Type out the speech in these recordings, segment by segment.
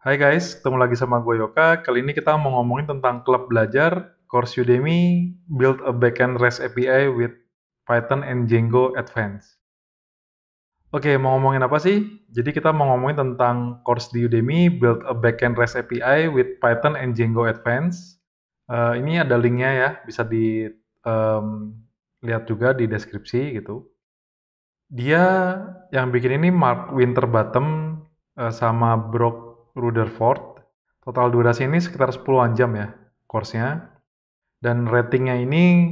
Hai guys, ketemu lagi sama gue Yoka. Kali ini kita mau ngomongin tentang klub belajar, course Udemy, build a backend REST API with Python and Django Advanced. Oke, mau ngomongin apa sih? Jadi kita mau ngomongin tentang course di Udemy, build a backend REST API with Python and Django Advanced. Ini ada linknya ya, bisa dilihat juga di deskripsi gitu. Dia yang bikin ini Mark Winterbottom sama Brock Rutherford. Total durasi ini sekitar 10-an jam ya course-nya. Dan ratingnya ini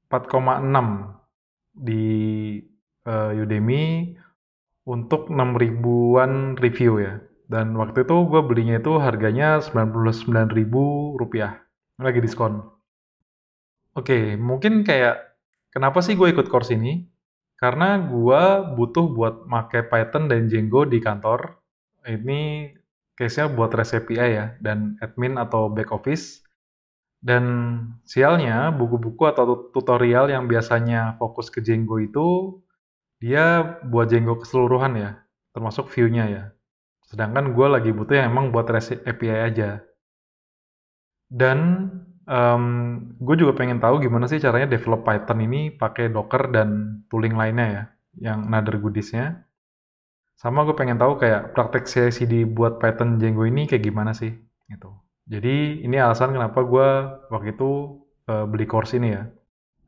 4,6 di Udemy untuk 6 ribuan review ya. Dan waktu itu gue belinya itu harganya 99.000 rupiah. Lagi diskon. Oke, mungkin kayak kenapa sih gue ikut course ini? Karena gue butuh buat make Python dan Django di kantor. Ini case-nya buat REST API ya, dan admin atau back office. Dan sialnya, buku-buku atau tutorial yang biasanya fokus ke Django itu, dia buat Django keseluruhan ya, termasuk view-nya ya. Sedangkan gue lagi butuh yang emang buat REST API aja. Dan gue juga pengen tahu gimana sih caranya develop Python ini pakai Docker dan tooling lainnya ya, yang another goodies-nya. Sama gue pengen tahu kayak praktek CI/CD buat Python Django ini kayak gimana sih, gitu. Jadi ini alasan kenapa gue waktu itu beli course ini ya.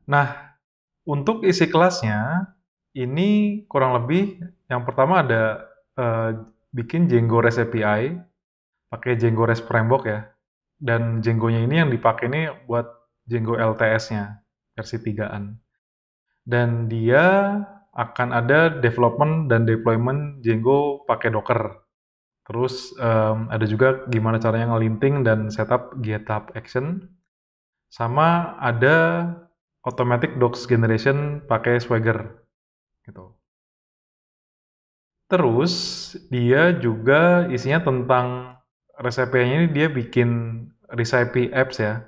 Nah, untuk isi kelasnya ini kurang lebih yang pertama ada eh, bikin Django REST API pakai Django REST Framework ya. Dan Django-nya ini yang dipakai ini buat Django LTS-nya versi 3-an. Dan dia akan ada development dan deployment Django pakai Docker. Terus ada juga gimana caranya ngelinting dan setup GitHub Action. Sama ada automatic docs generation pakai Swagger gitu. Terus dia juga isinya tentang resepnya ini dia bikin recipe apps ya.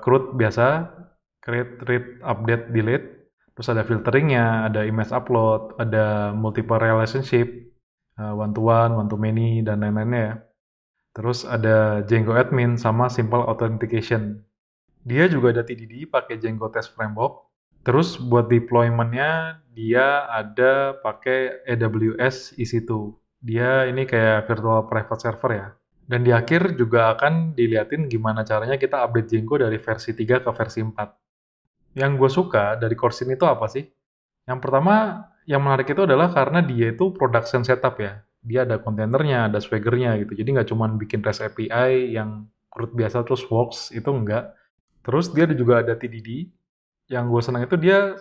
CRUD biasa, create, read, update, delete. Terus ada filteringnya, ada image upload, ada multiple relationship, one to one to many, dan lain-lainnya ya. Terus ada Django admin sama simple authentication. Dia juga ada TDD pakai Django Test Framework. Terus buat deployment-nya dia ada pakai AWS EC2. Dia ini kayak virtual private server ya. Dan di akhir juga akan diliatin gimana caranya kita update Django dari versi 3 ke versi 4. Yang gue suka dari course ini tuh apa sih? Yang pertama, yang menarik itu adalah karena dia itu production setup ya. Dia ada kontainernya, ada swaggernya gitu. Jadi nggak cuma bikin REST API yang CRUD biasa terus works, itu enggak. Terus dia juga ada TDD. Yang gue senang itu dia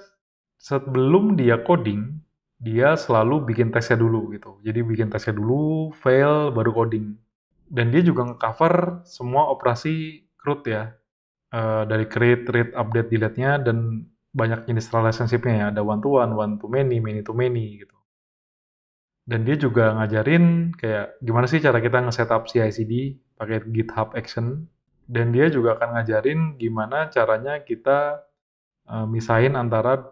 sebelum dia coding, dia selalu bikin tesnya dulu gitu. Jadi bikin tesnya dulu, fail, baru coding. Dan dia juga nge-cover semua operasi CRUD ya. Dari create, read, update, delete-nya, dan banyak jenis relationship-nya ya. Ada one to many to many gitu. Dan dia juga ngajarin kayak gimana sih cara kita nge-setup CI/CD pakai GitHub Action. Dan dia juga akan ngajarin gimana caranya kita misahin antara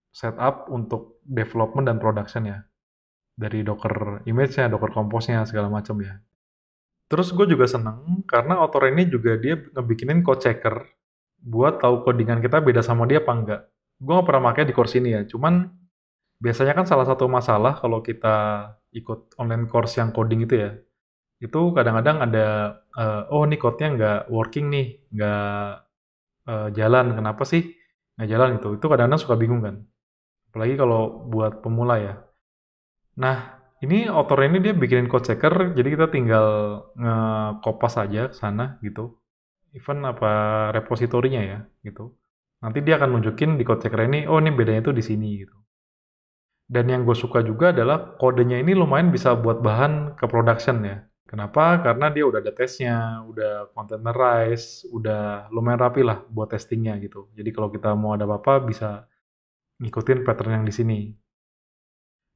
setup untuk development dan production ya. Dari Docker image-nya, Docker Compose-nya, segala macam ya. Terus gue juga seneng karena author ini juga dia ngebikinin code checker buat tahu codingan kita beda sama dia apa enggak. Gue nggak pernah pakai di course ini ya, cuman biasanya kan salah satu masalah kalau kita ikut online course yang coding itu ya, itu kadang-kadang ada, oh ini code-nya nggak working nih, nggak jalan, kenapa sih nggak jalan itu? Itu kadang-kadang suka bingung kan, apalagi kalau buat pemula ya. Nah, ini author ini dia bikinin code checker, jadi kita tinggal nge-kopas aja ke sana gitu. Even apa repositorinya ya gitu. Nanti dia akan nunjukin di code checker ini, oh ini bedanya tuh di sini gitu. Dan yang gue suka juga adalah kodenya ini lumayan bisa buat bahan ke production ya. Kenapa? Karena dia udah ada tesnya, udah containerize, udah lumayan rapi lah buat testingnya gitu. Jadi kalau kita mau ada apa-apa bisa ngikutin pattern yang di sini.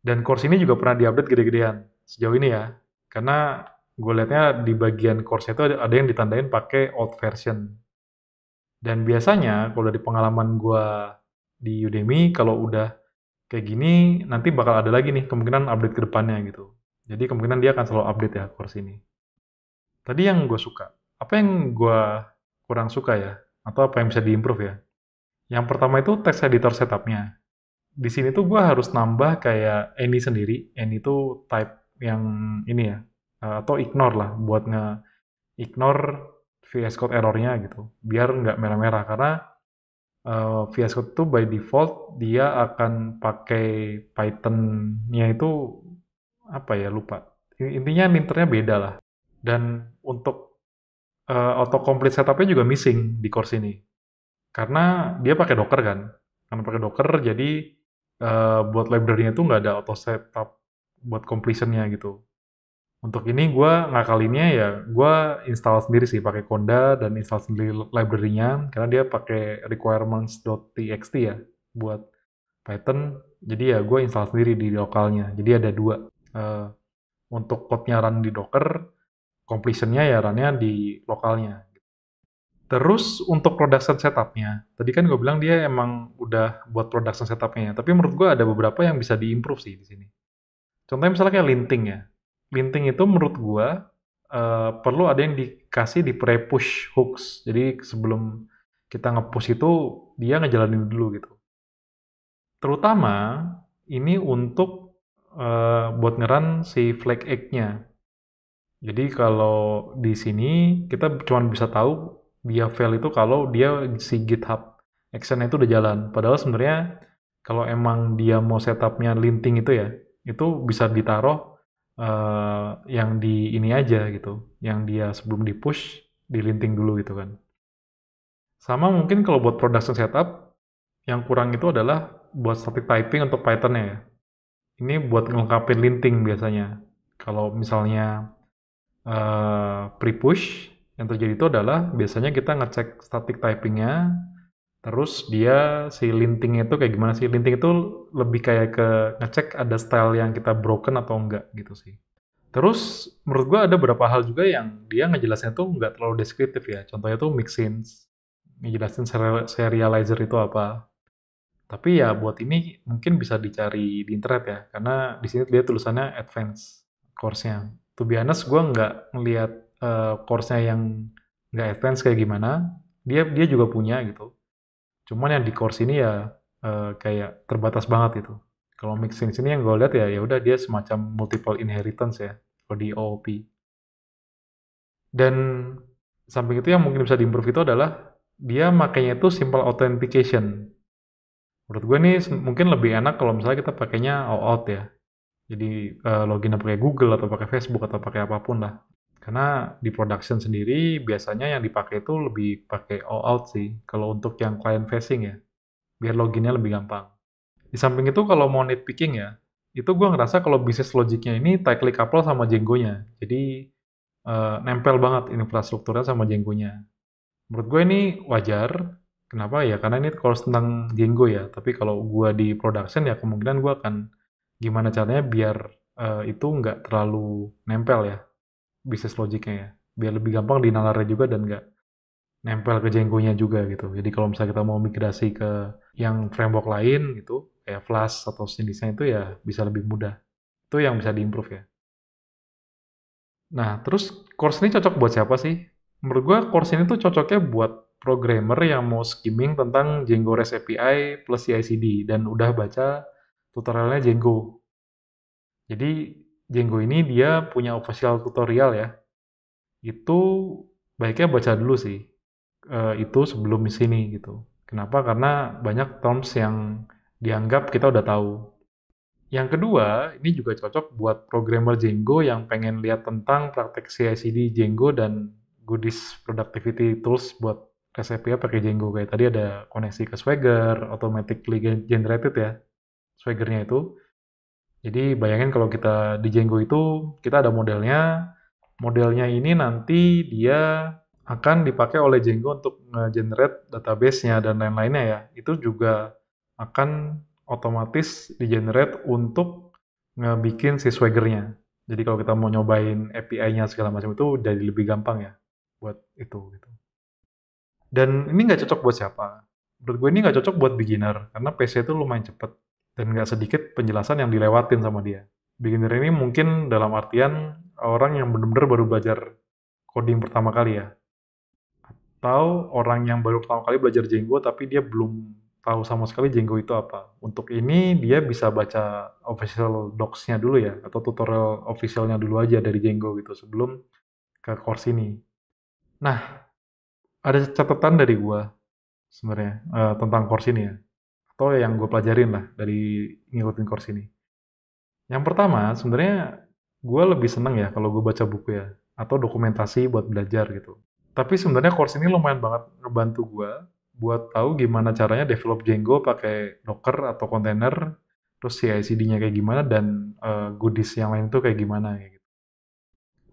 Dan course ini juga pernah diupdate gede-gedean sejauh ini ya. Karena gue lihatnya di bagian course itu ada yang ditandain pakai old version. Dan biasanya kalau dari pengalaman gue di Udemy, kalau udah kayak gini nanti bakal ada lagi nih kemungkinan update ke depannya gitu. Jadi kemungkinan dia akan selalu update ya course ini. Tadi yang gue suka. Apa yang gue kurang suka ya? Atau apa yang bisa diimprove ya? Yang pertama itu text editor setupnya. Di sini tuh gue harus nambah kayak any sendiri. Any itu type yang ini ya. Atau ignore lah buat nge-ignore VS Code errornya gitu. Biar nggak merah-merah. Karena VS Code itu by default dia akan pakai Python-nya itu apa ya lupa. Intinya linternya beda lah. Dan untuk autocomplete setupnya juga missing di course ini. Karena dia pakai Docker kan. Karena pakai Docker jadi buat library-nya itu nggak ada auto setup buat completion-nya gitu. Untuk ini gue ngakalinnya ya gue install sendiri sih pakai Conda dan install sendiri library-nya karena dia pakai requirements.txt ya buat Python. Jadi ya gue install sendiri di lokalnya. Jadi ada dua. Eh, untuk code-nya run di Docker, completion-nya ya run-nya di lokalnya. Terus untuk production setup-nya, tadi kan gue bilang dia emang udah buat production setup-nya, tapi menurut gue ada beberapa yang bisa diimprove sih di sini. Contohnya misalnya kayak linting ya. Linting itu menurut gue perlu ada yang dikasih di pre-push hooks. Jadi sebelum kita nge-push itu, dia ngejalanin dulu gitu. Terutama ini untuk buat ngeran si flag egg-nya. Jadi kalau di sini kita cuma bisa tahu dia fail itu kalau dia si GitHub action itu udah jalan. Padahal sebenarnya kalau emang dia mau setupnya linting itu ya, itu bisa ditaruh yang di ini aja gitu, yang dia sebelum di push di linting dulu gitu kan. Sama mungkin kalau buat production setup yang kurang itu adalah buat static typing untuk Python-nya ya. Ini buat ngelengkapin linting biasanya. Kalau misalnya pre-push, yang terjadi itu adalah biasanya kita ngecek static typingnya, terus dia si lintingnya itu kayak gimana sih? Linting itu lebih kayak ke ngecek ada style yang kita broken atau enggak gitu sih. Terus menurut gua ada beberapa hal juga yang dia ngejelasin tuh nggak terlalu deskriptif ya. Contohnya tuh mixins, ngejelasin serializer itu apa. Tapi ya buat ini mungkin bisa dicari di internet ya, karena di sini dia tulisannya advance course-nya. To be honest, gue nggak ngeliat course-nya yang nggak advance kayak gimana. Dia juga punya gitu. Cuman yang di course ini ya kayak terbatas banget itu. Kalau mixing sini yang gue lihat ya ya udah dia semacam multiple inheritance ya, kalau di OOP. Dan samping itu yang mungkin bisa diimprove itu adalah dia makanya itu simple authentication. Menurut gue nih mungkin lebih enak kalau misalnya kita pakainya OAuth ya. Jadi login pakai Google atau pakai Facebook atau pakai apapun lah. Karena di production sendiri biasanya yang dipakai itu lebih pakai OAuth sih. Kalau untuk yang client facing ya, biar loginnya lebih gampang. Di samping itu kalau mau nitpicking ya, itu gue ngerasa kalau business logicnya ini tightly couple sama Django-nya. Jadi nempel banget infrastrukturnya sama Django-nya. Menurut gue ini wajar. Kenapa ya? Karena ini course tentang Django ya. Tapi kalau gue di production ya kemungkinan gue akan gimana caranya biar itu nggak terlalu nempel ya business logicnya ya. Biar lebih gampang dinalarnya juga dan nggak nempel ke Django-nya juga gitu. Jadi kalau misalnya kita mau migrasi ke yang framework lain gitu, kayak Flask atau sejenisnya itu ya bisa lebih mudah. Itu yang bisa diimprove ya. Nah, terus course ini cocok buat siapa sih? Menurut gua course ini tuh cocoknya buat programmer yang mau skimming tentang Django REST API plus CI/CD dan udah baca tutorialnya Django. Jadi Django ini dia punya official tutorial ya. Itu baiknya baca dulu sih. Itu sebelum di sini gitu. Kenapa? Karena banyak terms yang dianggap kita udah tahu. Yang kedua, ini juga cocok buat programmer Django yang pengen lihat tentang praktek CI/CD Django dan goodies productivity tools buat REST API pakai Django. Kayak tadi ada koneksi ke Swagger, automatically generated ya, Swagger-nya itu. Jadi bayangin kalau kita di Django itu, kita ada modelnya. Modelnya ini nanti dia akan dipakai oleh Django untuk nge-generate database-nya dan lain-lainnya ya. Itu juga akan otomatis di-generate untuk ngebikin si Swagger-nya. Jadi kalau kita mau nyobain API-nya segala macam itu jadi lebih gampang ya buat itu gitu. Dan ini nggak cocok buat siapa? Menurut gue ini nggak cocok buat beginner karena PC itu lumayan cepet dan nggak sedikit penjelasan yang dilewatin sama dia. Beginner ini mungkin dalam artian orang yang benar-benar baru belajar coding pertama kali ya. Atau orang yang baru pertama kali belajar Django tapi dia belum tahu sama sekali Django itu apa. Untuk ini dia bisa baca official docs-nya dulu ya, atau tutorial officialnya dulu aja dari Django gitu sebelum ke course ini. Nah, ada catatan dari gua sebenarnya tentang course ini ya, atau yang gue pelajarin lah dari ngikutin course ini. Yang pertama, sebenarnya gue lebih seneng ya kalau gue baca buku ya, atau dokumentasi buat belajar gitu. Tapi sebenarnya course ini lumayan banget ngebantu gue buat tahu gimana caranya develop Django pakai Docker atau kontainer, terus CI/CD-nya kayak gimana dan goodies yang lain itu kayak gimana kayak gitu.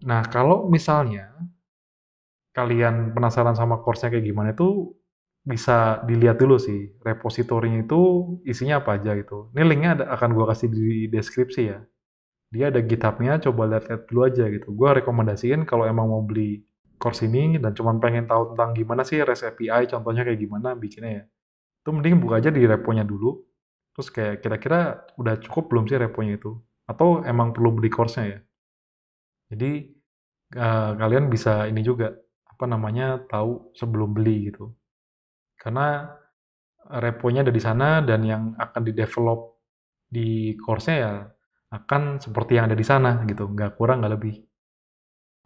Nah, kalau misalnya kalian penasaran sama course-nya kayak gimana itu bisa dilihat dulu sih repositorinya itu isinya apa aja gitu. Ini linknya akan gue kasih di deskripsi ya. Dia ada GitHub-nya, coba lihat-lihat dulu aja gitu. Gue rekomendasiin kalau emang mau beli course ini dan cuma pengen tahu tentang gimana sih REST API, contohnya kayak gimana bikinnya ya. Itu mending buka aja di reponya dulu. Terus kayak kira-kira udah cukup belum sih reponya itu? Atau emang perlu beli course-nya ya? Jadi kalian bisa ini juga apa namanya tahu sebelum beli gitu. Karena reponya ada di sana dan yang akan di-develop di course-nya ya akan seperti yang ada di sana gitu, nggak kurang nggak lebih.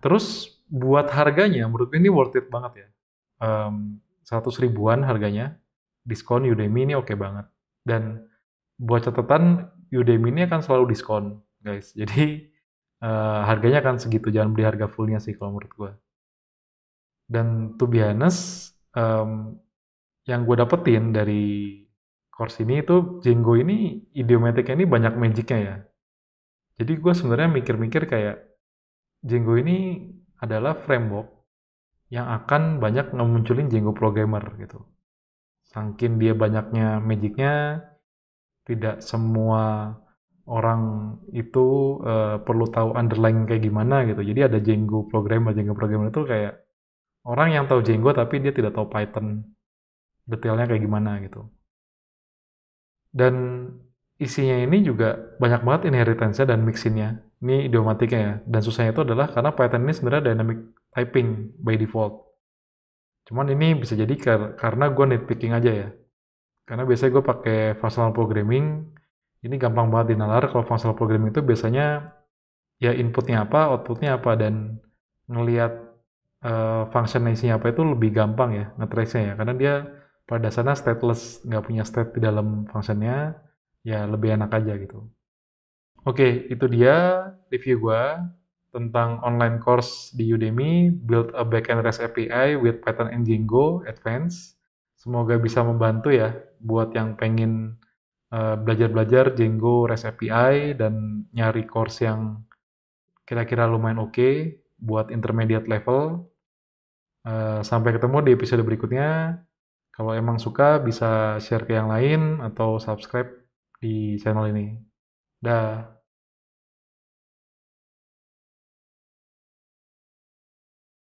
Terus buat harganya, menurut gue ini worth it banget ya. 100 ribuan harganya, diskon Udemy ini oke banget. Dan buat catatan, Udemy ini akan selalu diskon, guys. Jadi harganya akan segitu, jangan beli harga fullnya sih kalau menurut gue. Dan to be honest, yang gue dapetin dari course ini itu Django ini idiomaticnya ini banyak magicnya ya. Jadi gue sebenarnya mikir-mikir kayak Django ini adalah framework yang akan banyak ngemunculin Django programmer gitu. Saking dia banyaknya magicnya, tidak semua orang itu perlu tahu underlying kayak gimana gitu. Jadi ada Django programmer itu kayak orang yang tahu Django tapi dia tidak tahu Python detailnya kayak gimana gitu. Dan isinya ini juga banyak banget inheritance-nya dan mixin-nya. Ini idiomatiknya ya. Dan susahnya itu adalah karena Python ini sebenarnya dynamic typing by default. Cuman ini bisa jadi karena gue nitpicking aja ya. Karena biasanya gue pakai functional programming, ini gampang banget dinalar. Kalau functional programming itu biasanya ya inputnya apa, outputnya apa, dan ngelihat function isinya apa itu lebih gampang ya ngetrace-nya ya. Karena dia pada dasarnya stateless, nggak punya state di dalam functionnya, ya lebih enak aja gitu. Oke, itu dia review gue tentang online course di Udemy, Build a Backend REST API with Python and Django Advanced. Semoga bisa membantu ya buat yang pengen belajar-belajar Django REST API dan nyari course yang kira-kira lumayan oke buat intermediate level. Sampai ketemu di episode berikutnya. Kalau emang suka bisa share ke yang lain atau subscribe di channel ini. Dah.